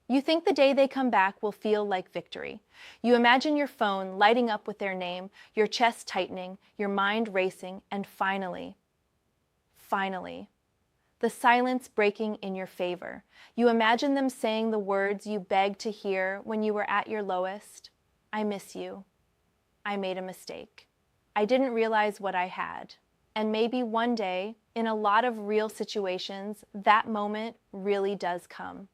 You think the day they come back will feel like victory. You imagine your phone lighting up with their name, your chest tightening, your mind racing, and finally, the silence breaking in your favor. You imagine them saying the words you begged to hear when you were at your lowest. I miss you. I made a mistake. I didn't realize what I had. And maybe one day, in a lot of real situations, that moment really does come.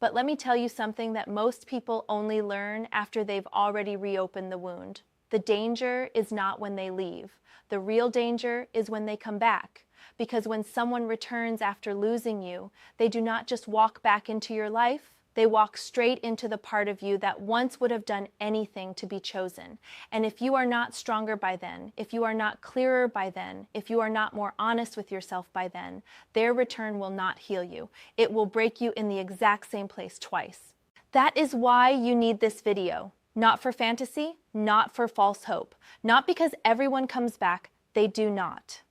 But let me tell you something that most people only learn after they've already reopened the wound. The danger is not when they leave. The real danger is when they come back. Because when someone returns after losing you, they do not just walk back into your life, they walk straight into the part of you that once would have done anything to be chosen. And if you are not stronger by then, if you are not clearer by then, if you are not more honest with yourself by then, their return will not heal you. It will break you in the exact same place twice. That is why you need this video. Not for fantasy, not for false hope. Not because everyone comes back, they do not.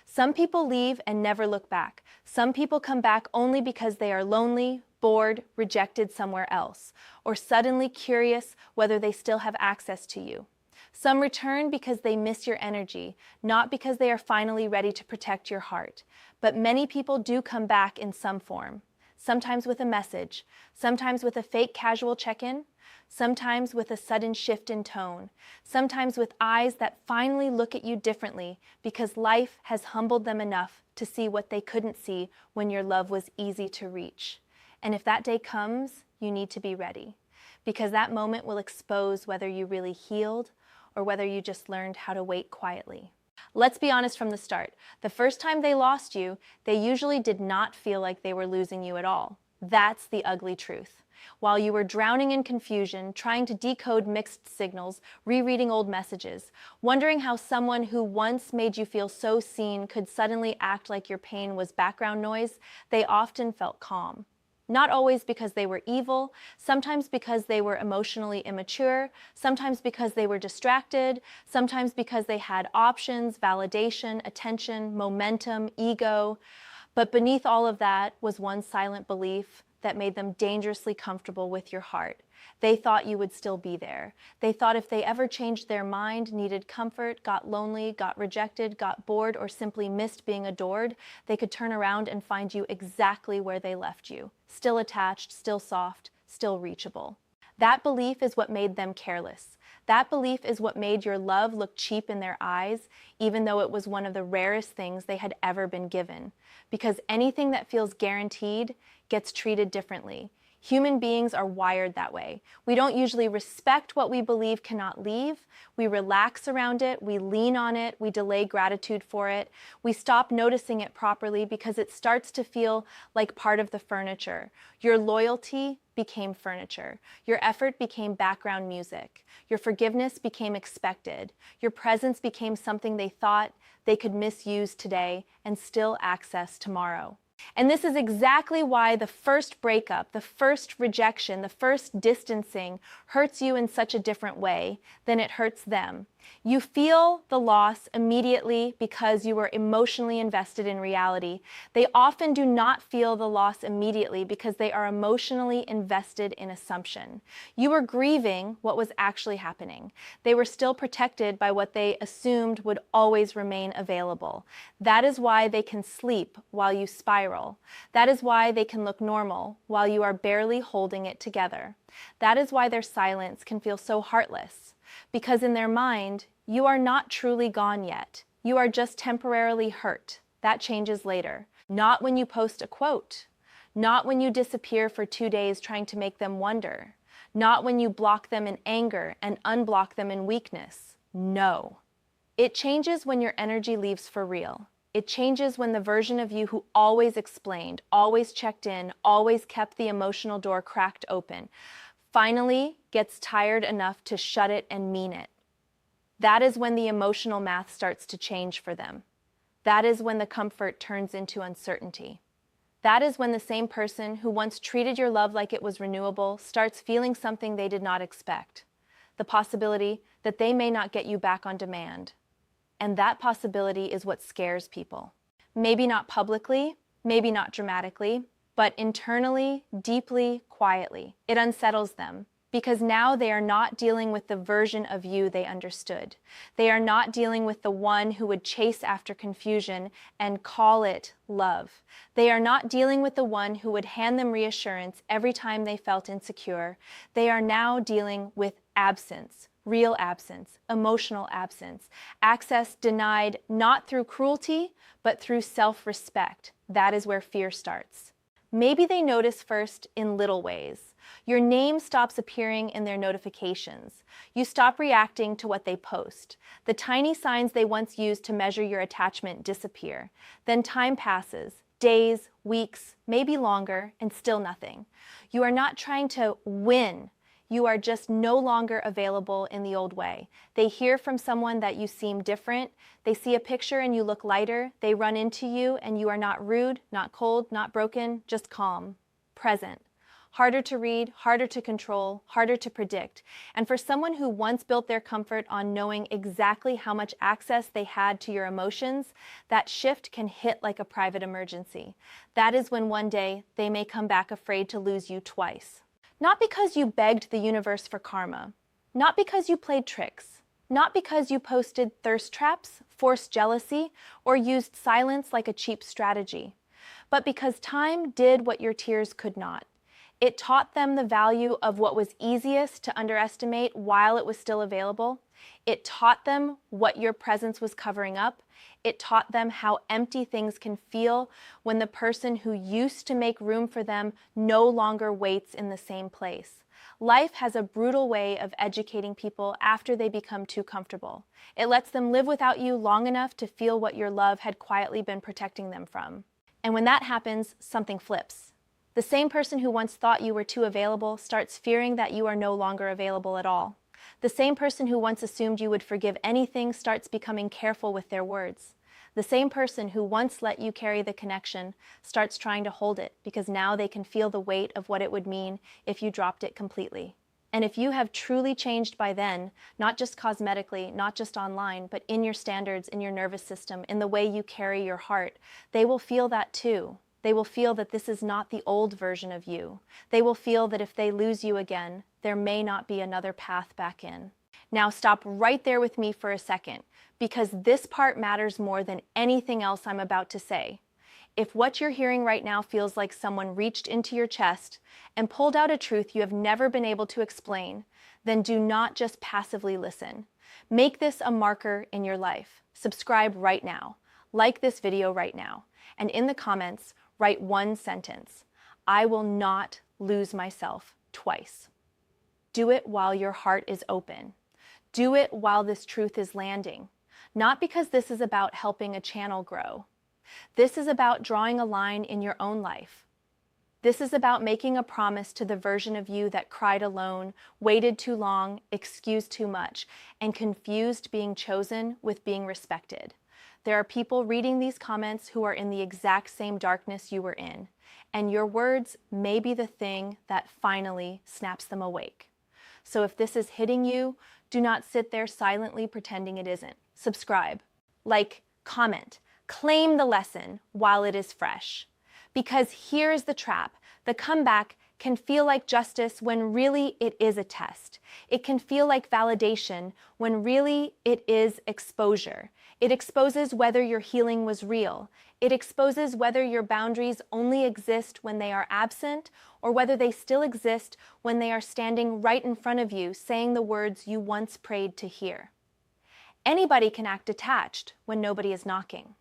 Some people leave and never look back. Some people come back only because they are lonely, bored, rejected somewhere else, or suddenly curious whether they still have access to you. Some return because they miss your energy, not because they are finally ready to protect your heart. But many people do come back in some form, sometimes with a message, sometimes with a fake casual check-in, sometimes with a sudden shift in tone, sometimes with eyes that finally look at you differently because life has humbled them enough to see what they couldn't see when your love was easy to reach. And if that day comes, you need to be ready, because that moment will expose whether you really healed or whether you just learned how to wait quietly. Let's be honest from the start. The first time they lost you, they usually did not feel like they were losing you at all. That's the ugly truth. While you were drowning in confusion, trying to decode mixed signals, rereading old messages, wondering how someone who once made you feel so seen could suddenly act like your pain was background noise, they often felt calm. Not always because they were evil, sometimes because they were emotionally immature, sometimes because they were distracted, sometimes because they had options, validation, attention, momentum, ego. But beneath all of that was one silent belief that made them dangerously comfortable with your heart. They thought you would still be there. They thought if they ever changed their mind, needed comfort, got lonely, got rejected, got bored, or simply missed being adored, they could turn around and find you exactly where they left you. Still attached, still soft, still reachable. That belief is what made them careless. That belief is what made your love look cheap in their eyes, even though it was one of the rarest things they had ever been given. Because anything that feels guaranteed gets treated differently. Human beings are wired that way. We don't usually respect what we believe cannot leave. We relax around it, we lean on it, we delay gratitude for it. We stop noticing it properly because it starts to feel like part of the furniture. Your loyalty became furniture. Your effort became background music. Your forgiveness became expected. Your presence became something they thought they could misuse today and still access tomorrow. And this is exactly why the first breakup, the first rejection, the first distancing hurts you in such a different way than it hurts them. You feel the loss immediately because you were emotionally invested in reality. They often do not feel the loss immediately because they are emotionally invested in assumption. You were grieving what was actually happening. They were still protected by what they assumed would always remain available. That is why they can sleep while you spiral. That is why they can look normal while you are barely holding it together. That is why their silence can feel so heartless. Because in their mind, you are not truly gone yet. You are just temporarily hurt. That changes later. Not when you post a quote. Not when you disappear for 2 days trying to make them wonder. Not when you block them in anger and unblock them in weakness. No. It changes when your energy leaves for real. It changes when the version of you who always explained, always checked in, always kept the emotional door cracked open, finally gets tired enough to shut it and mean it. That is when the emotional math starts to change for them. That is when the comfort turns into uncertainty. That is when the same person who once treated your love like it was renewable starts feeling something they did not expect. The possibility that they may not get you back on demand. And that possibility is what scares people. Maybe not publicly, maybe not dramatically, but internally, deeply, quietly, it unsettles them. Because now they are not dealing with the version of you they understood. They are not dealing with the one who would chase after confusion and call it love. They are not dealing with the one who would hand them reassurance every time they felt insecure. They are now dealing with absence, real absence, emotional absence, access denied not through cruelty, but through self-respect. That is where fear starts. Maybe they notice first in little ways. Your name stops appearing in their notifications. You stop reacting to what they post. The tiny signs they once used to measure your attachment disappear. Then time passes, days, weeks, maybe longer, and still nothing. You are not trying to win. You are just no longer available in the old way. They hear from someone that you seem different. They see a picture and you look lighter. They run into you and you are not rude, not cold, not broken, just calm, present. Harder to read, harder to control, harder to predict. And for someone who once built their comfort on knowing exactly how much access they had to your emotions, that shift can hit like a private emergency. That is when one day they may come back afraid to lose you twice. Not because you begged the universe for karma, not because you played tricks, not because you posted thirst traps, forced jealousy, or used silence like a cheap strategy, but because time did what your tears could not. It taught them the value of what was easiest to underestimate while it was still available. It taught them what your presence was covering up. It taught them how empty things can feel when the person who used to make room for them no longer waits in the same place. Life has a brutal way of educating people after they become too comfortable. It lets them live without you long enough to feel what your love had quietly been protecting them from. And when that happens, something flips. The same person who once thought you were too available starts fearing that you are no longer available at all. The same person who once assumed you would forgive anything starts becoming careful with their words. The same person who once let you carry the connection starts trying to hold it because now they can feel the weight of what it would mean if you dropped it completely. And if you have truly changed by then, not just cosmetically, not just online, but in your standards, in your nervous system, in the way you carry your heart, they will feel that too. They will feel that this is not the old version of you. They will feel that if they lose you again, there may not be another path back in. Now stop right there with me for a second, because this part matters more than anything else I'm about to say. If what you're hearing right now feels like someone reached into your chest and pulled out a truth you have never been able to explain, then do not just passively listen. Make this a marker in your life. Subscribe right now. Like this video right now. And in the comments, write one sentence: I will not lose myself twice. Do it while your heart is open. Do it while this truth is landing. Not because this is about helping a channel grow. This is about drawing a line in your own life. This is about making a promise to the version of you that cried alone, waited too long, excused too much, and confused being chosen with being respected. There are people reading these comments who are in the exact same darkness you were in, and your words may be the thing that finally snaps them awake. So if this is hitting you, do not sit there silently pretending it isn't. Subscribe, like, comment, claim the lesson while it is fresh. Because here is the trap: the comeback can feel like justice when really it is a test. It can feel like validation when really it is exposure. It exposes whether your healing was real. It exposes whether your boundaries only exist when they are absent, or whether they still exist when they are standing right in front of you, saying the words you once prayed to hear. Anybody can act attached when nobody is knocking.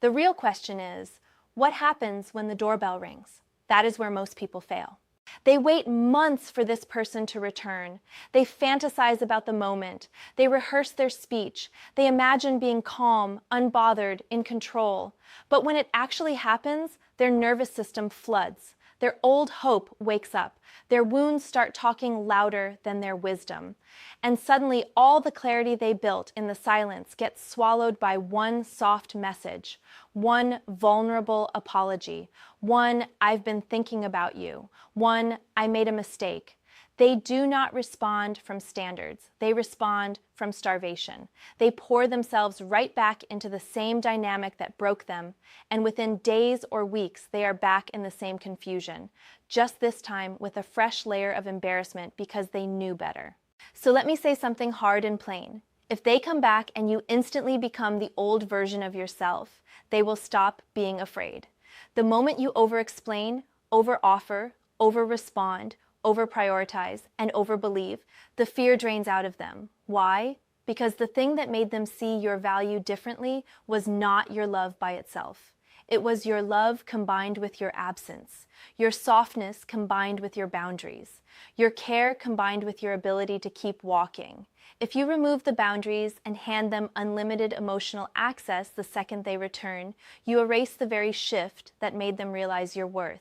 The real question is, what happens when the doorbell rings? That is where most people fail. They wait months for this person to return. They fantasize about the moment. They rehearse their speech. They imagine being calm, unbothered, in control. But when it actually happens, their nervous system floods. Their old hope wakes up. Their wounds start talking louder than their wisdom. And suddenly all the clarity they built in the silence gets swallowed by one soft message, one vulnerable apology, one "I've been thinking about you," one "I made a mistake." They do not respond from standards. They respond from starvation. They pour themselves right back into the same dynamic that broke them, and within days or weeks, they are back in the same confusion, just this time with a fresh layer of embarrassment because they knew better. So let me say something hard and plain. If they come back and you instantly become the old version of yourself, they will stop being afraid. The moment you over-explain, over-offer, over-respond, over-prioritize, and over-believe, the fear drains out of them. Why? Because the thing that made them see your value differently was not your love by itself. It was your love combined with your absence, your softness combined with your boundaries, your care combined with your ability to keep walking. If you remove the boundaries and hand them unlimited emotional access the second they return, you erase the very shift that made them realize your worth.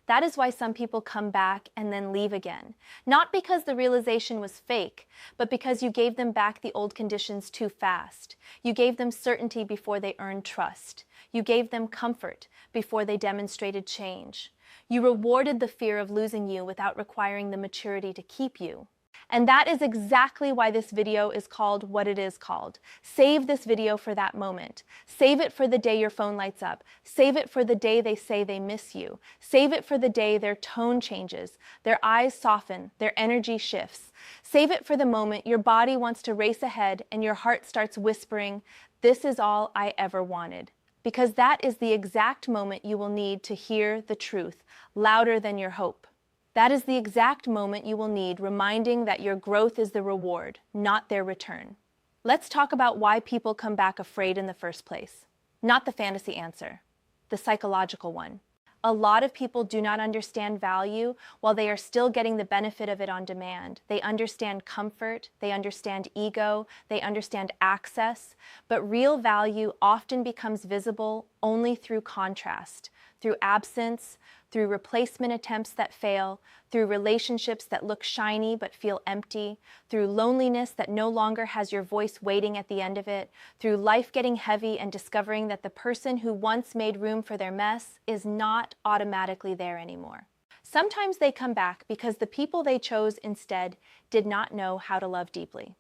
That is why some people come back and then leave again. Not because the realization was fake, but because you gave them back the old conditions too fast. You gave them certainty before they earned trust. You gave them comfort before they demonstrated change. You rewarded the fear of losing you without requiring the maturity to keep you. And that is exactly why this video is called what it is called. Save this video for that moment. Save it for the day your phone lights up. Save it for the day they say they miss you. Save it for the day their tone changes, their eyes soften, their energy shifts. Save it for the moment your body wants to race ahead and your heart starts whispering, "This is all I ever wanted." Because that is the exact moment you will need to hear the truth, louder than your hope. That is the exact moment you will need reminding that your growth is the reward, not their return. Let's talk about why people come back afraid in the first place. Not the fantasy answer, the psychological one. A lot of people do not understand value while they are still getting the benefit of it on demand. They understand comfort, they understand ego, they understand access, but real value often becomes visible only through contrast, through absence, through replacement attempts that fail, through relationships that look shiny but feel empty, through loneliness that no longer has your voice waiting at the end of it, through life getting heavy and discovering that the person who once made room for their mess is not automatically there anymore. Sometimes they come back because the people they chose instead did not know how to love deeply.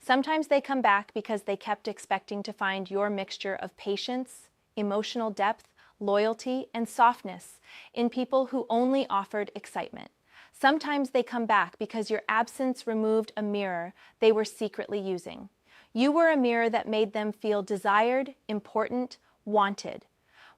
Sometimes they come back because they kept expecting to find your mixture of patience, emotional depth, loyalty, and softness in people who only offered excitement. Sometimes they come back because your absence removed a mirror they were secretly using. You were a mirror that made them feel desired, important, wanted.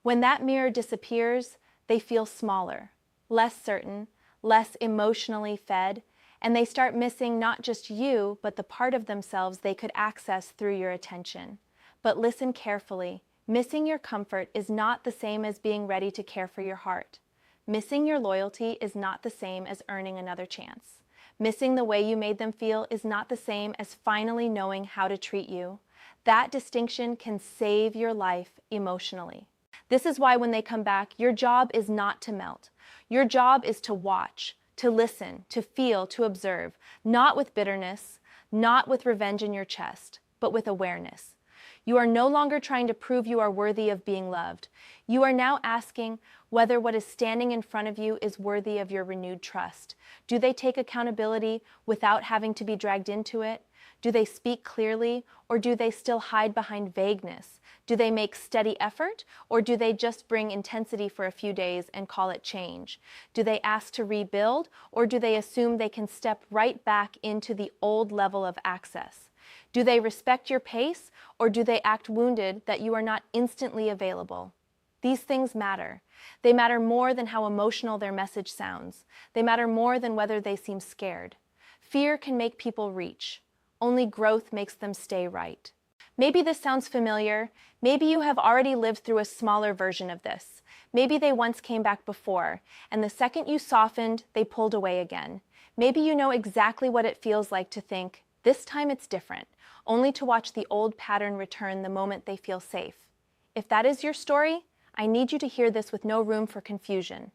When that mirror disappears, they feel smaller, less certain, less emotionally fed, and they start missing not just you, but the part of themselves they could access through your attention. But listen carefully. Missing your comfort is not the same as being ready to care for your heart. Missing your loyalty is not the same as earning another chance. Missing the way you made them feel is not the same as finally knowing how to treat you. That distinction can save your life emotionally. This is why when they come back, your job is not to melt. Your job is to watch, to listen, to feel, to observe, not with bitterness, not with revenge in your chest, but with awareness. You are no longer trying to prove you are worthy of being loved. You are now asking whether what is standing in front of you is worthy of your renewed trust. Do they take accountability without having to be dragged into it? Do they speak clearly, or do they still hide behind vagueness? Do they make steady effort, or do they just bring intensity for a few days and call it change? Do they ask to rebuild, or do they assume they can step right back into the old level of access? Do they respect your pace, or do they act wounded that you are not instantly available? These things matter. They matter more than how emotional their message sounds. They matter more than whether they seem scared. Fear can make people reach. Only growth makes them stay right. Maybe this sounds familiar. Maybe you have already lived through a smaller version of this. Maybe they once came back before, and the second you softened, they pulled away again. Maybe you know exactly what it feels like to think, this time it's different, only to watch the old pattern return the moment they feel safe. If that is your story, I need you to hear this with no room for confusion.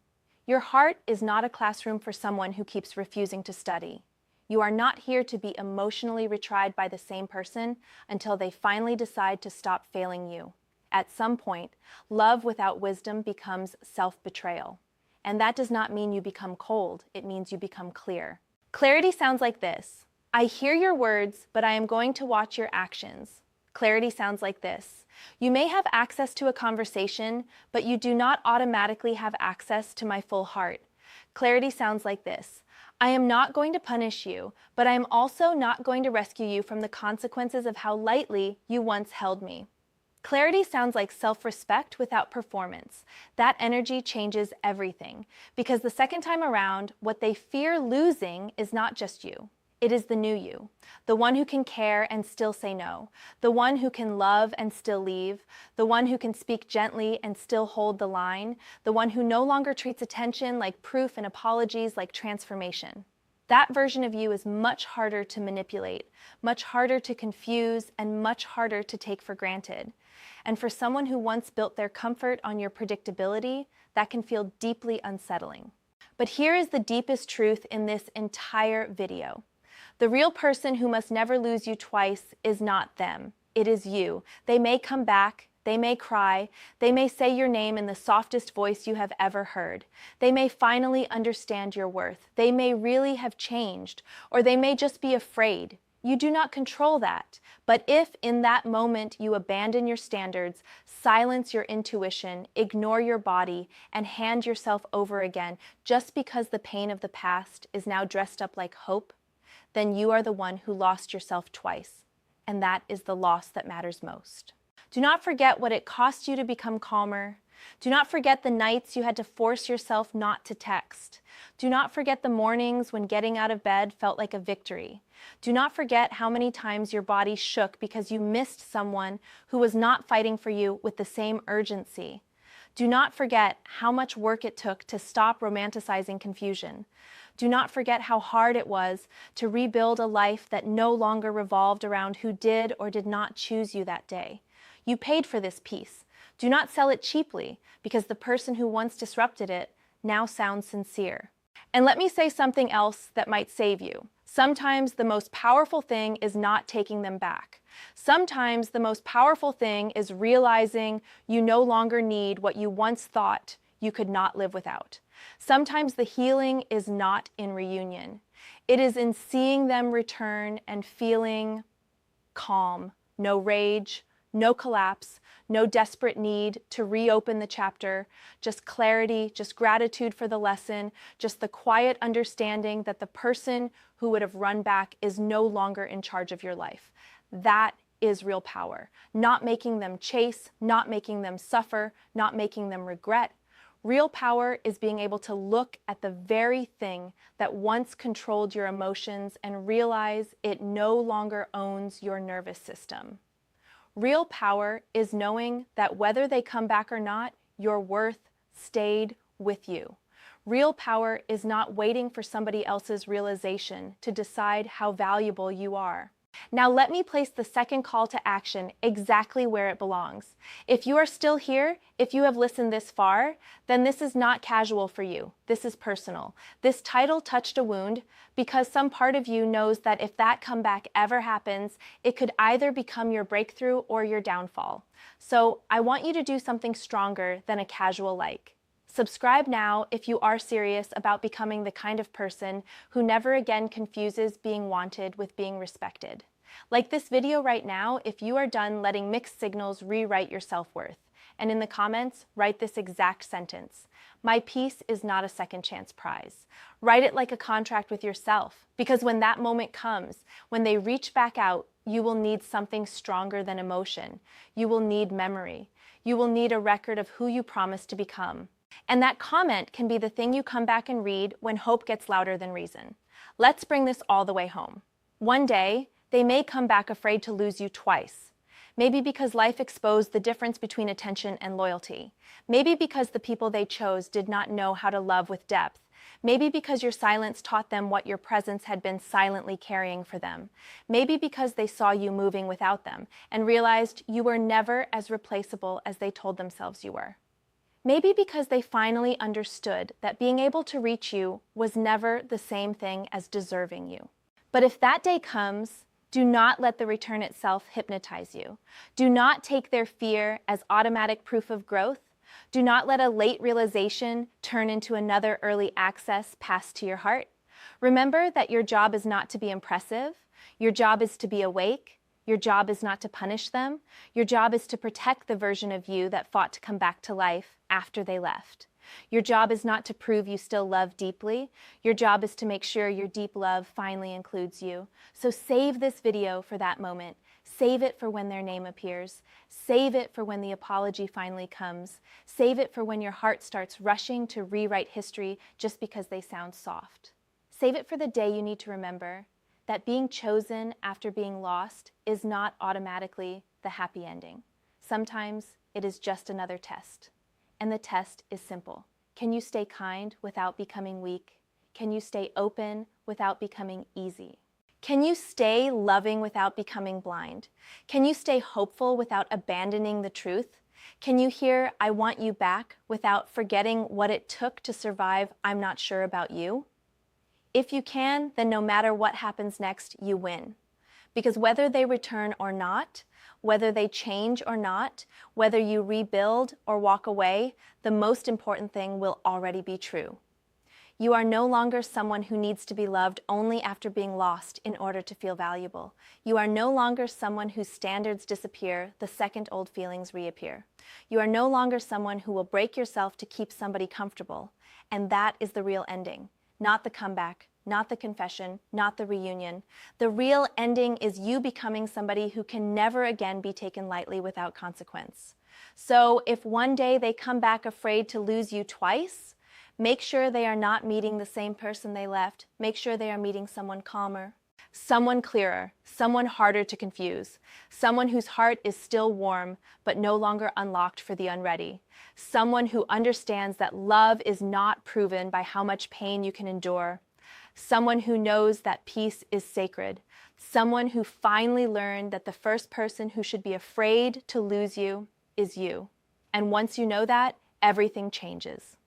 Your heart is not a classroom for someone who keeps refusing to study. You are not here to be emotionally retried by the same person until they finally decide to stop failing you. At some point, love without wisdom becomes self-betrayal. And that does not mean you become cold, it means you become clear. Clarity sounds like this. I hear your words, but I am going to watch your actions. Clarity sounds like this. You may have access to a conversation, but you do not automatically have access to my full heart. Clarity sounds like this. I am not going to punish you, but I am also not going to rescue you from the consequences of how lightly you once held me. Clarity sounds like self-respect without performance. That energy changes everything, because the second time around, what they fear losing is not just you. It is the new you, the one who can care and still say no, the one who can love and still leave, the one who can speak gently and still hold the line, the one who no longer treats attention like proof and apologies like transformation. That version of you is much harder to manipulate, much harder to confuse, and much harder to take for granted. And for someone who once built their comfort on your predictability, that can feel deeply unsettling. But here is the deepest truth in this entire video. The real person who must never lose you twice is not them. It is you. They may come back. They may cry. They may say your name in the softest voice you have ever heard. They may finally understand your worth. They may really have changed, or they may just be afraid. You do not control that. But if in that moment you abandon your standards, silence your intuition, ignore your body, and hand yourself over again just because the pain of the past is now dressed up like hope, then you are the one who lost yourself twice. And that is the loss that matters most. Do not forget what it cost you to become calmer. Do not forget the nights you had to force yourself not to text. Do not forget the mornings when getting out of bed felt like a victory. Do not forget how many times your body shook because you missed someone who was not fighting for you with the same urgency. Do not forget how much work it took to stop romanticizing confusion. Do not forget how hard it was to rebuild a life that no longer revolved around who did or did not choose you that day. You paid for this peace. Do not sell it cheaply, because the person who once disrupted it now sounds sincere. And let me say something else that might save you. Sometimes the most powerful thing is not taking them back. Sometimes the most powerful thing is realizing you no longer need what you once thought you could not live without. Sometimes the healing is not in reunion. It is in seeing them return and feeling calm, no rage, no collapse, no desperate need to reopen the chapter, just clarity, just gratitude for the lesson, just the quiet understanding that the person who would have run back is no longer in charge of your life. That is real power. Not making them chase, not making them suffer, not making them regret. Real power is being able to look at the very thing that once controlled your emotions and realize it no longer owns your nervous system. Real power is knowing that whether they come back or not, your worth stayed with you. Real power is not waiting for somebody else's realization to decide how valuable you are. Now let me place the second call to action exactly where it belongs. If you are still here, if you have listened this far, then this is not casual for you. This is personal. This title touched a wound because some part of you knows that if that comeback ever happens, it could either become your breakthrough or your downfall. So I want you to do something stronger than a casual like. Subscribe now if you are serious about becoming the kind of person who never again confuses being wanted with being respected. Like this video right now, if you are done letting mixed signals rewrite your self-worth. And in the comments, write this exact sentence. My peace is not a second chance prize. Write it like a contract with yourself, because when that moment comes, when they reach back out, you will need something stronger than emotion. You will need memory. You will need a record of who you promised to become. And that comment can be the thing you come back and read when hope gets louder than reason. Let's bring this all the way home. One day, they may come back afraid to lose you twice. Maybe because life exposed the difference between attention and loyalty. Maybe because the people they chose did not know how to love with depth. Maybe because your silence taught them what your presence had been silently carrying for them. Maybe because they saw you moving without them and realized you were never as replaceable as they told themselves you were. Maybe because they finally understood that being able to reach you was never the same thing as deserving you. But if that day comes, do not let the return itself hypnotize you. Do not take their fear as automatic proof of growth. Do not let a late realization turn into another early access pass to your heart. Remember that your job is not to be impressive. Your job is to be awake. Your job is not to punish them. Your job is to protect the version of you that fought to come back to life after they left. Your job is not to prove you still love deeply. Your job is to make sure your deep love finally includes you. So save this video for that moment. Save it for when their name appears. Save it for when the apology finally comes. Save it for when your heart starts rushing to rewrite history just because they sound soft. Save it for the day you need to remember that being chosen after being lost is not automatically the happy ending. Sometimes it is just another test. And the test is simple. Can you stay kind without becoming weak? Can you stay open without becoming easy? Can you stay loving without becoming blind? Can you stay hopeful without abandoning the truth? Can you hear "I want you back" without forgetting what it took to survive "I'm not sure about you"? If you can, then no matter what happens next, you win. Because whether they return or not, whether they change or not, whether you rebuild or walk away, the most important thing will already be true. You are no longer someone who needs to be loved only after being lost in order to feel valuable. You are no longer someone whose standards disappear the second old feelings reappear. You are no longer someone who will break yourself to keep somebody comfortable. And that is the real ending. Not the comeback, not the confession, not the reunion. The real ending is you becoming somebody who can never again be taken lightly without consequence. So if one day they come back afraid to lose you twice, make sure they are not meeting the same person they left. Make sure they are meeting someone calmer, someone clearer, someone harder to confuse, someone whose heart is still warm but no longer unlocked for the unready, someone who understands that love is not proven by how much pain you can endure, someone who knows that peace is sacred, someone who finally learned that the first person who should be afraid to lose you is you. And once you know that, everything changes.